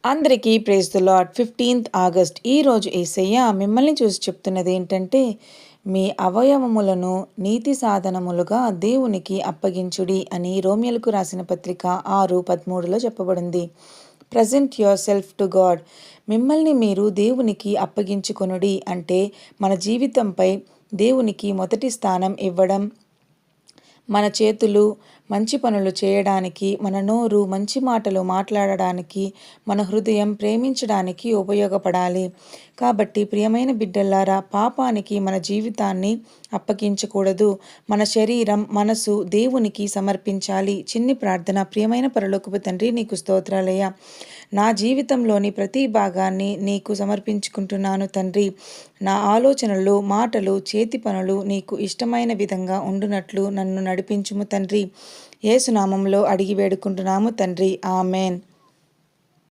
అందరికీ praise the lord. 15th August ఈరోజు యేసయ్య మిమ్మల్ని చూసి చెప్తున్నది ఏంటంటే, మీ అవయవములను నీతి సాధనములుగా దేవునికి అప్పగించుడి అని రోమియోలకు రాసిన పత్రిక 6:13లో చెప్పబడింది. Present your self to God. మిమ్మల్ని మీరు దేవునికి అప్పగించుకొనుడి అంటే మన జీవితంపై దేవునికి మొదటి స్థానం ఇవ్వడం, మన చేతులు మంచి పనులు చేయడానికి, మన నోరు మంచి మాటలు మాట్లాడడానికి, మన హృదయం ప్రేమించడానికి ఉపయోగపడాలి. కాబట్టి ప్రియమైన బిడ్డలారా, పాపానికి మన జీవితాన్ని అప్పగించకూడదు. మన శరీరం, మనసు దేవునికి సమర్పించాలి. చిన్ని ప్రార్థన. ప్రియమైన పరలోకపు తండ్రి, నీకు స్తోత్రాలయ్యా. నా జీవితంలోని ప్రతి భాగాన్ని నీకు సమర్పించుకుంటున్నాను తండ్రి. నా ఆలోచనలు, మాటలు, చేతి పనులు నీకు ఇష్టమైన విధంగా ఉండునట్లు నన్ను నడిపించుము తండ్రి. యేసు నామములో అడిగి వేడుకుంటున్నాము తండ్రి. ఆమెన్.